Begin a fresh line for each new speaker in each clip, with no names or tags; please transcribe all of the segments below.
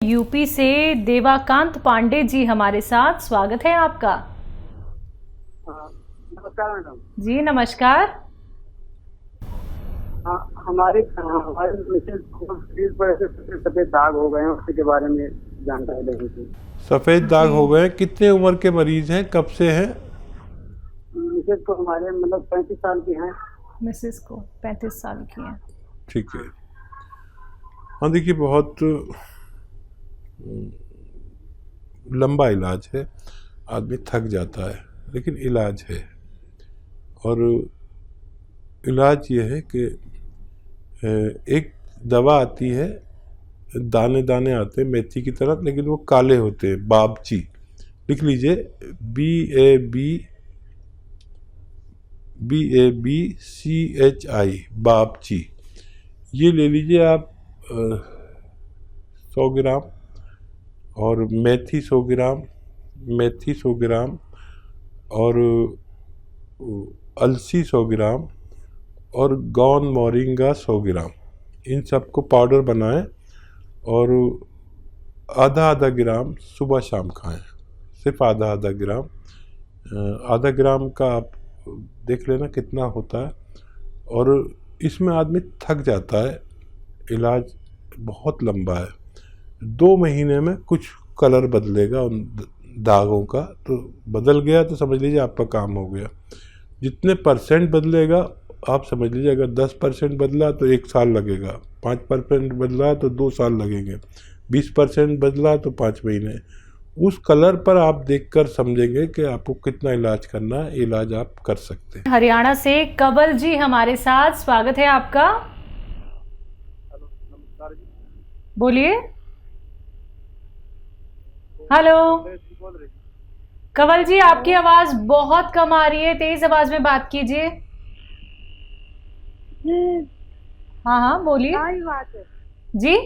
UP से देवाकांत पांडे जी हमारे साथ, स्वागत है आपका।
नमस्कार मैडम
जी नमस्कार।
हमारे मिसेज को शरीर पर ऐसे सफेद दाग हो गए हैं, उसके बारे में जानकारी लेनी थी।
सफ़ेद दाग हो गए, कितने उम्र के मरीज हैं, कब से हैं?
मिसेज को हमारे मतलब 35 साल की हैं।
मिसेस को 35 साल की हैं।
ठीक है। हाँ देखिए, बहुत लंबा इलाज है, आदमी थक जाता है, लेकिन इलाज है। और इलाज ये है कि एक दवा आती है, दाने दाने आते हैं मेथी की तरह, लेकिन वो काले होते हैं, बाबची। लिख लीजिए, BABCHI, बाबची। ये ले लीजिए आप 100 ग्राम, और मेथी 100 ग्राम, मेथी 100 ग्राम, और अलसी 100 ग्राम, और गौन मोरिंगा 100 ग्राम। इन सबको पाउडर बनाएं और आधा आधा ग्राम सुबह शाम खाएं, सिर्फ आधा आधा ग्राम। आधा ग्राम का आप देख लेना कितना होता है। और इसमें आदमी थक जाता है, इलाज बहुत लंबा है। 2 महीने में कुछ कलर बदलेगा उन दागों का, तो बदल गया तो समझ लीजिए आपका काम हो गया। जितने परसेंट बदलेगा आप समझ लीजिए, अगर 10% बदला तो 1 साल लगेगा, 5% बदला तो 2 साल लगेंगे, 20% बदला तो 5 महीने। उस कलर पर आप देखकर समझेंगे कि आपको कितना इलाज करना है, इलाज आप कर सकते हैं।
हरियाणा से कवल जी हमारे साथ, स्वागत है आपका।
नमस्कार जी,
बोलिए। हेलो
बोल रही
कवल जी, आपकी आवाज बहुत कम आ रही है, तेज आवाज में बात कीजिए। हाँ हाँ बोलिए
बात है।
जी।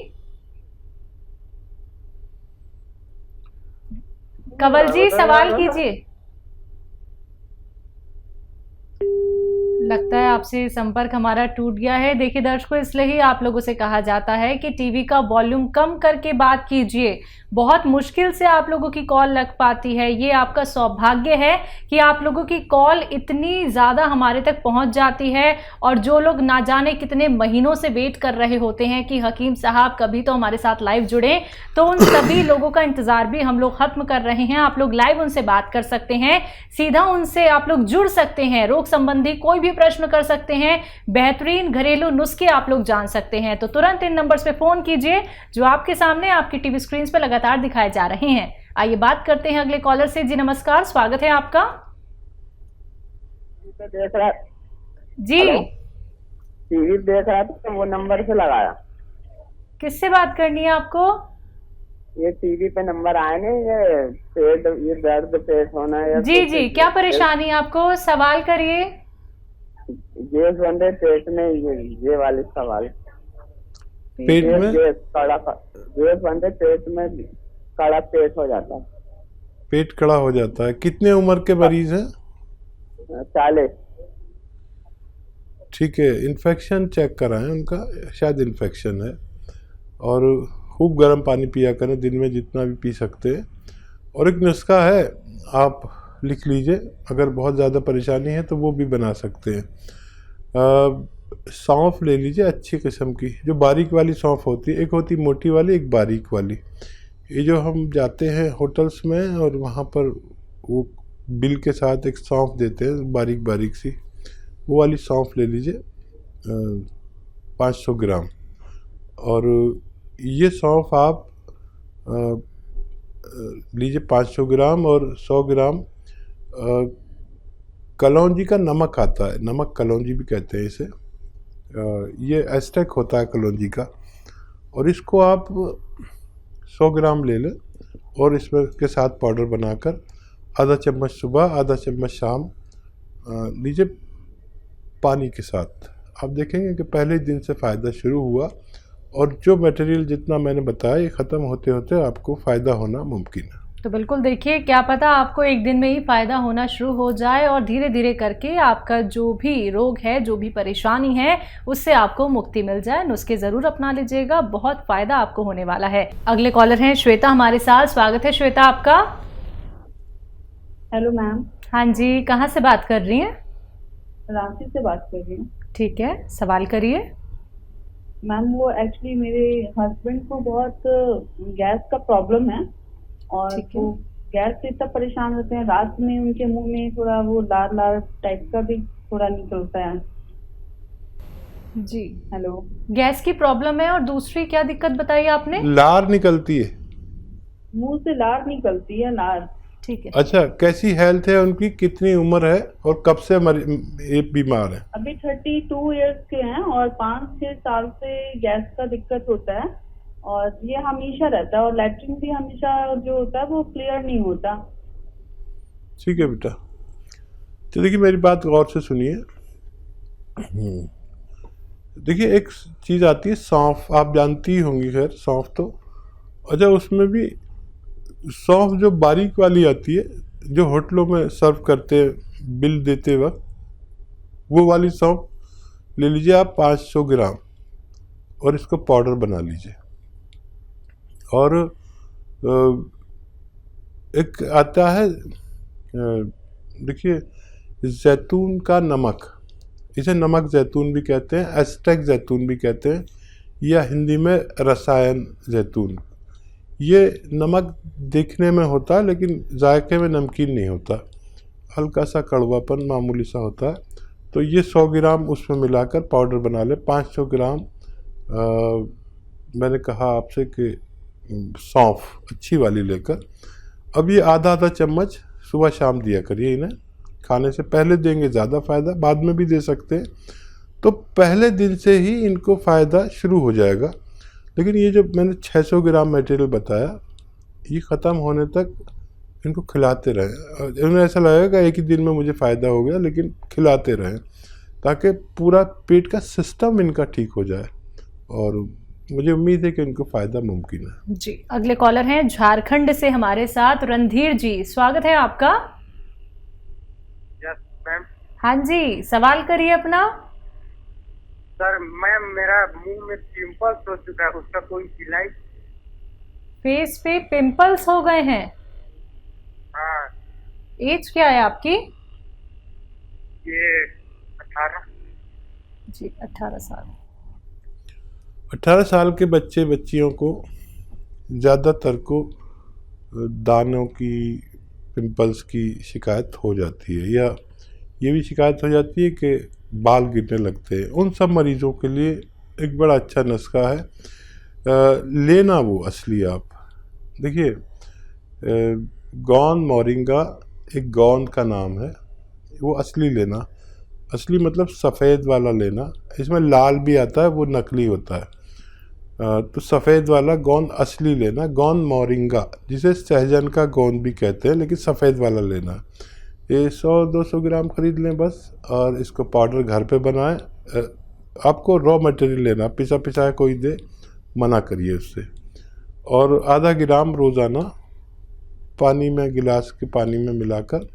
कवल जी सवाल कीजिए। लगता है आपसे संपर्क हमारा टूट गया है। देखिए दर्शकों, इसलिए ही आप लोगों से कहा जाता है कि टीवी का वॉल्यूम कम करके बात कीजिए। बहुत मुश्किल से आप लोगों की कॉल लग पाती है। ये आपका सौभाग्य है कि आप लोगों की कॉल इतनी ज़्यादा हमारे तक पहुंच जाती है। और जो लोग ना जाने कितने महीनों से वेट कर रहे होते हैं कि हकीम साहब कभी तो हमारे साथ लाइव जुड़े, तो उन सभी लोगों का इंतज़ार भी हम लोग खत्म कर रहे हैं। आप लोग लाइव उनसे बात कर सकते हैं, सीधा उनसे आप लोग जुड़ सकते हैं, रोग संबंधी कोई भी प्रश्न कर सकते हैं, बेहतरीन घरेलू नुस्खे आप लोग जान सकते हैं। तो तुरंत इन नंबर्स पे फोन कीजिए जो आपके सामने आपकी टीवी स्क्रीन पे लगातार दिखाए जा रहे हैं। आइए बात करते हैं अगले कॉलर से। जी नमस्कार, स्वागत है आपका।
देख रहा
जी
टीवी देख रहा था तो वो नंबर से लगाया।
किससे बात करनी है आपको?
ये टीवी पे नंबर आए नहीं, ये पेट, ये दर्द पेट होना है।
जी जी, क्या परेशानी है आपको, सवाल करिए।
गैस बंदे पेट में, ये वाले सवाल।
पेट में
गैस बंदे पेट में, कड़ा पेट हो जाता है।
पेट कड़ा हो जाता है। कितने उम्र के मरीज हैं?
40।
ठीक है, इन्फेक्शन चेक कराएं उनका, शायद इन्फेक्शन है। और खूब गर्म पानी पिया करें, दिन में जितना भी पी सकते हैं। और एक नुस्खा है, आप लिख लीजिए, अगर बहुत ज़्यादा परेशानी है तो वो भी बना सकते हैं। सौंफ ले लीजिए अच्छी किस्म की, जो बारीक वाली सौंफ होती है, एक होती मोटी वाली, एक बारीक वाली। ये जो हम जाते हैं होटल्स में और वहाँ पर वो बिल के साथ एक सौंफ देते हैं बारीक बारीक सी, वो वाली सौंफ ले लीजिए 500 ग्राम। और ये सौंफ आप लीजिए 500 ग्राम, और 100 ग्राम कलौंजी का नमक आता है, नमक कलौंजी भी कहते हैं इसे। ये एस्टेक होता है कलौंजी का। और इसको आप 100 ग्राम ले लें और इसमें के साथ पाउडर बनाकर आधा चम्मच सुबह, आधा चम्मच शाम लीजिए पानी के साथ। आप देखेंगे कि पहले दिन से फ़ायदा शुरू हुआ, और जो मटेरियल जितना मैंने बताया ये ख़त्म होते होते आपको फ़ायदा होना मुमकिन है।
तो बिल्कुल देखिए, क्या पता आपको एक दिन में ही फायदा होना शुरू हो जाए और धीरे धीरे करके आपका जो भी रोग है, जो भी परेशानी है, उससे आपको मुक्ति मिल जाए। नुस्खे जरूर अपना लीजिएगा, बहुत फायदा आपको होने वाला है। अगले कॉलर हैं श्वेता हमारे साथ। स्वागत है श्वेता आपका।
Hello ma'am.
हाँ जी, कहाँ से बात कर रही हैं?
रांची से बात कर रही हूँ।
ठीक है, सवाल करिए।
मैम वो एक्चुअली मेरे हस्बैंड को बहुत गैस का प्रॉब्लम है और
ठीक है।
वो गैस से इतना परेशान होते हैं, रात में उनके मुंह में थोड़ा वो लाल लाल टाइप का भी थोड़ा निकलता है।
जी,
हेलो।
गैस की प्रॉब्लम है और दूसरी क्या दिक्कत बताई आपने?
लार निकलती है।
मुंह से लार निकलती है, लार।
ठीक है।
अच्छा, कैसी हेल्थ है उनकी, कितनी उम्र है और कब से ये बीमार है?
अभी 32 इयर्स के हैं और 5-6 साल से गैस का दिक्कत होता है और ये हमेशा रहता है और लैट्रिन भी हमेशा जो होता है वो क्लियर नहीं होता।
ठीक है बेटा, तो देखिए मेरी बात गौर से सुनिए। देखिए एक चीज़ आती है सौंफ, आप जानती ही होंगी, खैर सौंफ तो। अच्छा, उसमें भी सौंफ जो बारीक वाली आती है, जो होटलों में सर्व करते हैं बिल देते वक्त, वो वाली सौंफ ले लीजिए आप 500 ग्राम और इसको पाउडर बना लीजिए। और एक आता है, देखिए जैतून का नमक, इसे नमक जैतून भी कहते हैं, एस्टेक जैतून भी कहते हैं, या हिंदी में रसायन जैतून। ये नमक दिखने में होता है लेकिन जायके में नमकीन नहीं होता, हल्का सा कड़वापन मामूली सा होता है। तो ये 100 ग्राम उसमें मिलाकर पाउडर बना ले। 500 ग्राम मैंने कहा आपसे कि सौंफ अच्छी वाली लेकर, अब ये आधा आधा चम्मच सुबह शाम दिया करिए। इन्हें खाने से पहले देंगे ज़्यादा फ़ायदा, बाद में भी दे सकते हैं। तो पहले दिन से ही इनको फ़ायदा शुरू हो जाएगा। लेकिन ये जो मैंने 600 ग्राम मटेरियल बताया, ये ख़त्म होने तक इनको खिलाते रहें। उन्हें ऐसा लगेगा एक ही दिन में मुझे फ़ायदा हो गया, लेकिन खिलाते रहें ताकि पूरा पेट का सिस्टम इनका ठीक हो जाए, और मुझे उम्मीद है कि इनको फ़ायदा मुमकिन है।
जी, अगले कॉलर हैं झारखंड से हमारे साथ रणधीर जी। स्वागत है आपका।
Yes ma'am.
हाँ जी, सवाल करिए अपना।
सर मैम, मेरा मुंह में पिंपल्स हो चुका है, उसका कोई इलाज?
फेस पे पिंपल्स हो गए हैं?
हाँ।
एज क्या है आपकी?
ये 18।
जी, 18 साल।
18 साल के बच्चे बच्चियों को ज़्यादातर को दानों की, पिंपल्स की शिकायत हो जाती है, या ये भी शिकायत हो जाती है कि बाल गिरने लगते हैं। उन सब मरीज़ों के लिए एक बड़ा अच्छा नुस्खा है, लेना वो असली। आप देखिए, गौन मोरिंगा एक गौन का नाम है, वो असली लेना। असली मतलब सफ़ेद वाला लेना, इसमें लाल भी आता है, वो नकली होता है। तो सफ़ेद वाला गोंद असली लेना, गोंद मोरिंगा, जिसे सहजन का गोंद भी कहते हैं, लेकिन सफ़ेद वाला लेना। ये 100-200 ग्राम खरीद लें बस, और इसको पाउडर घर पे बनाएं। आपको रॉ मटेरियल लेना, पिसा पिसाया कोई दे, मना करिए उससे। और आधा ग्राम रोज़ाना पानी में, गिलास के पानी में मिलाकर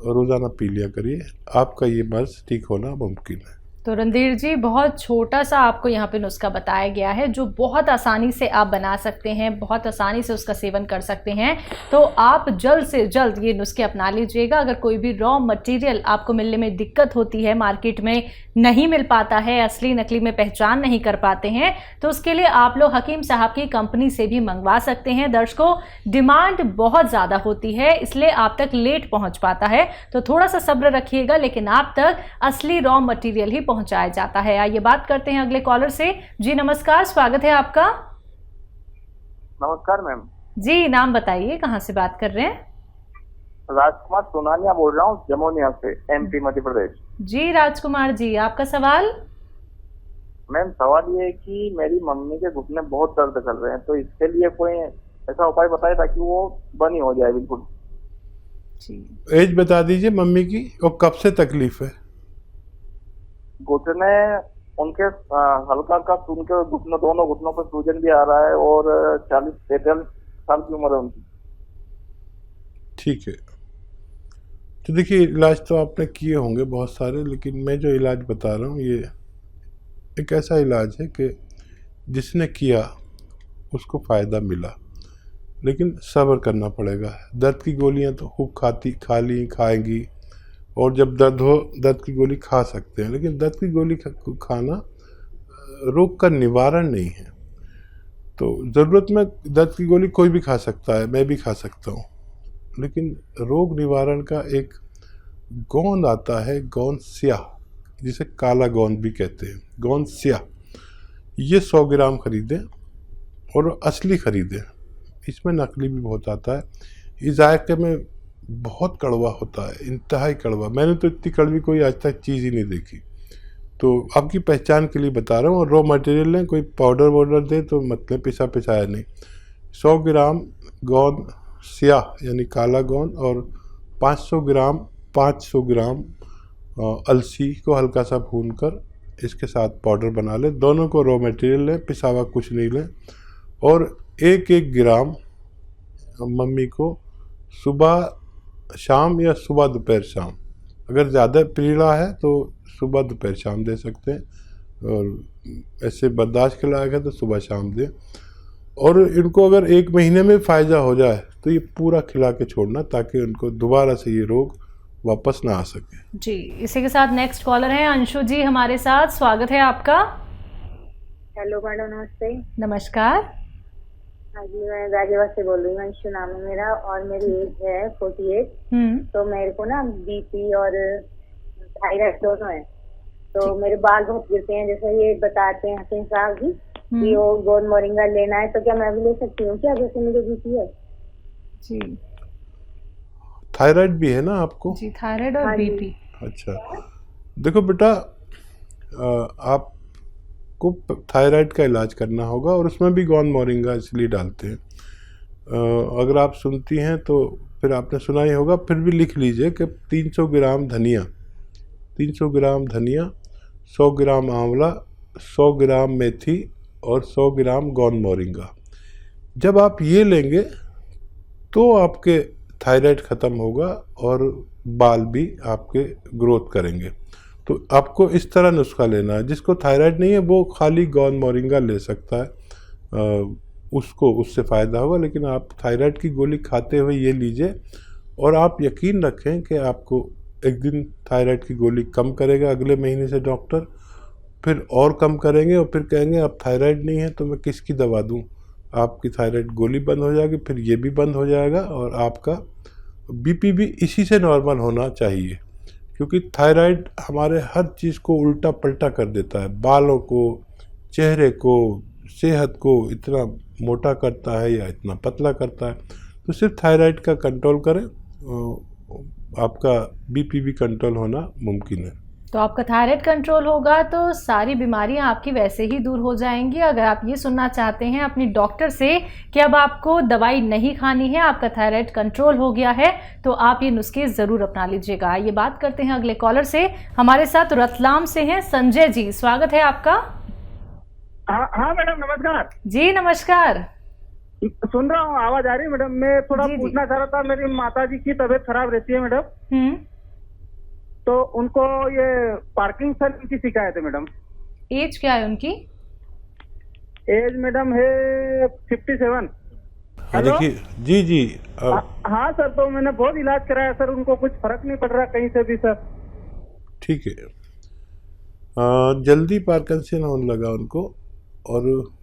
रोज़ाना पी लिया करिए। आपका ये मर्ज़ ठीक होना मुमकिन है।
तो रणधीर जी, बहुत छोटा सा आपको यहाँ पे नुस्खा बताया गया है जो बहुत आसानी से आप बना सकते हैं, बहुत आसानी से उसका सेवन कर सकते हैं। तो आप जल्द से जल्द ये नुस्खे अपना लीजिएगा। अगर कोई भी रॉ मटेरियल आपको मिलने में दिक्कत होती है, मार्केट में नहीं मिल पाता है, असली नकली में पहचान नहीं कर पाते हैं, तो उसके लिए आप लोग हकीम साहब की कंपनी से भी मंगवा सकते हैं। दर्शकों, डिमांड बहुत ज़्यादा होती है, इसलिए आप तक लेट पहुँच पाता है, तो थोड़ा सा सब्र रखिएगा, लेकिन आप तक असली रॉ मटेरियल ही पहुंचाया जाता है। आइए बात करते हैं अगले कॉलर से। जी नमस्कार, स्वागत है आपका।
नमस्कार मैम।
जी, नाम बताइए, कहां से बात कर रहे हैं?
राजकुमार सोनानिया बोल रहा हूँ, जमोनिया से, एमपी मध्य प्रदेश।
जी राजकुमार जी, आपका सवाल।
मैम सवाल ये है कि मेरी मम्मी के घुटने बहुत दर्द कर रहे हैं, तो इसके लिए कोई ऐसा उपाय बताए ताकि वो बनी हो जाए बिल्कुल।
जी,
एज बता दीजिए मम्मी की, और कब से तकलीफ है?
घुटने उनके हल्का का, उनके घुटनों, दोनों घुटनों पर सूजन भी आ रहा है, और 40-43 साल की उम्र है उनकी।
ठीक है। तो देखिए, इलाज तो आपने किए होंगे बहुत सारे, लेकिन मैं जो इलाज बता रहा हूँ ये एक ऐसा इलाज है कि जिसने किया उसको फ़ायदा मिला, लेकिन सब्र करना पड़ेगा। दर्द की गोलियाँ तो खूब खाएंगी, और जब दर्द हो दर्द की गोली खा सकते हैं, लेकिन दर्द की गोली खाना रोग का निवारण नहीं है। तो ज़रूरत में दर्द की गोली कोई भी खा सकता है, मैं भी खा सकता हूँ, लेकिन रोग निवारण का एक गोंद आता है, गोंद स्याह, जिसे काला गोंद भी कहते हैं, गोंद स्याह। ये 100 ग्राम खरीदें और असली खरीदें, इसमें नकली भी बहुत आता है। इस जायके में बहुत कड़वा होता है, इंतहाई कड़वा। मैंने तो इतनी कड़वी कोई आज तक चीज़ ही नहीं देखी। तो आपकी पहचान के लिए बता रहा हूँ। और रॉ मटेरियल लें, कोई पाउडर वाउडर दे तो मतलब पिसाया नहीं। 100 ग्राम गोंद स्याह यानी काला गोंद और 500 ग्राम अलसी को हल्का सा भूनकर इसके साथ पाउडर बना लें। दोनों को रॉ मटेरियल लें, पिसा हुआ कुछ नहीं लें। और 1-1 ग्राम मम्मी को सुबह शाम या सुबह दोपहर शाम, अगर ज़्यादा पीड़ा है तो सुबह दोपहर शाम दे सकते हैं, और ऐसे बर्दाश्त के लायक है तो सुबह शाम दें। और इनको अगर 1 महीने में फ़ायदा हो जाए तो ये पूरा खिला के छोड़ना, ताकि उनको दोबारा से ये रोग वापस ना आ सके।
जी, इसी के साथ नेक्स्ट कॉलर है अंशु जी हमारे साथ। स्वागत है आपका।
हेलो मैडम, नमस्ते।
नमस्कार।
हाँ जी, मैं गाजियाबाद से बोल रही हूँ। अंशु नाम है मेरा और मेरी एज है 48। तो मेरे को ना बीपी और थायराइड दोनों है। तो मेरे बाल बहुत गिरते हैं, जैसे ये बताते हैं हसीन साहब जी कि वो गोंद मोरिंगा लेना है, तो क्या मैं भी ले सकती हूँ क्या, जैसे मुझे बीपी है? जी,
थायराइड भी है ना आपको?
जी, थायराइड और बीपी।
अच्छा, देखो बेटा, आपको थायराइड का इलाज करना होगा, और उसमें भी गोंद मोरिंगा इसलिए डालते हैं। अगर आप सुनती हैं तो फिर आपने सुना ही होगा, फिर भी लिख लीजिए कि 300 ग्राम धनिया, 100 ग्राम आंवला, 100 ग्राम मेथी और 100 ग्राम गोंद मोरिंगा। जब आप ये लेंगे तो आपके थायराइड ख़त्म होगा और बाल भी आपके ग्रोथ करेंगे। तो आपको इस तरह नुस्खा लेना है। जिसको थायराइड नहीं है वो खाली गोंद मोरिंगा ले सकता है, उसको उससे फ़ायदा होगा। लेकिन आप थायराइड की गोली खाते हुए ये लीजिए, और आप यकीन रखें कि आपको एक दिन थायराइड की गोली कम करेगा अगले महीने से डॉक्टर, फिर और कम करेंगे, और फिर कहेंगे अब थायराइड नहीं है तो मैं किसकी दवा दूं। आपकी थायराइड गोली बंद हो जाएगी, फिर ये भी बंद हो जाएगा, और आपका बीपी भी इसी से नॉर्मल होना चाहिए। क्योंकि थायराइड हमारे हर चीज़ को उल्टा पलटा कर देता है, बालों को, चेहरे को, सेहत को इतना मोटा करता है या इतना पतला करता है। तो सिर्फ थायराइड का कंट्रोल करें, आपका बीपी भी कंट्रोल होना मुमकिन है।
तो आपका थायराइड कंट्रोल होगा तो सारी बीमारियां आपकी वैसे ही दूर हो जाएंगी। अगर आप ये सुनना चाहते हैं अपनी डॉक्टर से कि अब आपको दवाई नहीं खानी है, आपका थायराइड कंट्रोल हो गया है, तो आप ये नुस्खे ज़रूर अपना लीजिएगा। ये बात करते हैं अगले कॉलर से। हमारे साथ रतलाम से हैं संजय जी, स्वागत है आपका।
हाँ मैडम, नमस्कार
जी नमस्कार।
सुन रहा हूँ, आवाज आ रही है मैडम। मैं थोड़ा पूछना चाह रहा था, मेरी माता जी की तबीयत खराब रहती है मैडम, तो उनको ये पार्किंसन की शिकायत है मैडम।
एज क्या है उनकी?
एज मैडम है 57।
देखिए, जी जी,
हाँ सर, तो मैंने बहुत इलाज कराया सर, उनको कुछ फर्क नहीं पड़ रहा कहीं से भी सर।
ठीक है, जल्दी पार्किंसन होने लगा उनको, और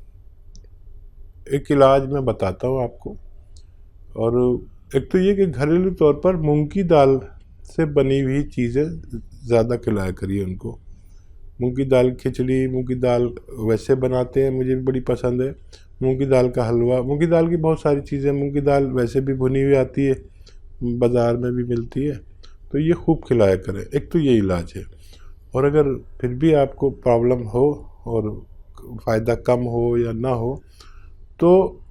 एक इलाज मैं बताता हूँ आपको। और एक तो ये कि घरेलू तौर पर मूंग की दाल से बनी हुई चीज़ें ज़्यादा खिलाया करिए उनको। मूंग की दाल खिचड़ी, मूंग की दाल वैसे बनाते हैं, मुझे भी बड़ी पसंद है। मूंग की दाल का हलवा, मूंग की दाल की बहुत सारी चीज़ें, मूंग की दाल वैसे भी भुनी हुई आती है, बाज़ार में भी मिलती है, तो ये खूब खिलाया करें। एक तो ये इलाज है। और अगर फिर भी आपको प्रॉब्लम हो और फ़ायदा कम हो या ना हो, तो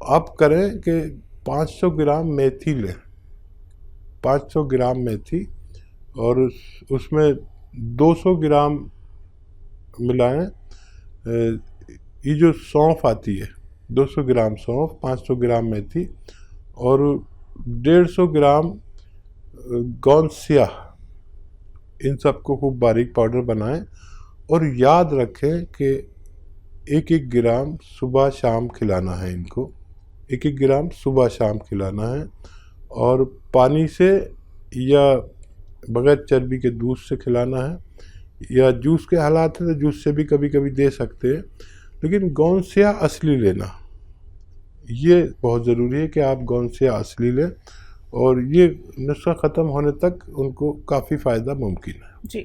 आप करें कि 500 ग्राम मेथी लें, 500 ग्राम मेथी, और उसमें 200 ग्राम मिलाएं ये जो सौंफ आती है, 200 ग्राम सौंफ, 500 ग्राम मेथी, और 150 ग्राम गौनसिया, इन सबको खूब बारीक पाउडर बनाएं और याद रखें कि 1-1 ग्राम सुबह शाम खिलाना है इनको, 1-1 ग्राम सुबह शाम खिलाना है। और पानी से या बगैर चर्बी के दूध से खिलाना है, या जूस के हालात है तो जूस से भी कभी कभी दे सकते हैं, लेकिन गौनसिया असली लेना, ये बहुत ज़रूरी है कि आप गौनसिया असली लें और ये नुस्खा ख़त्म होने तक उनको काफ़ी फ़ायदा मुमकिन है।
जी।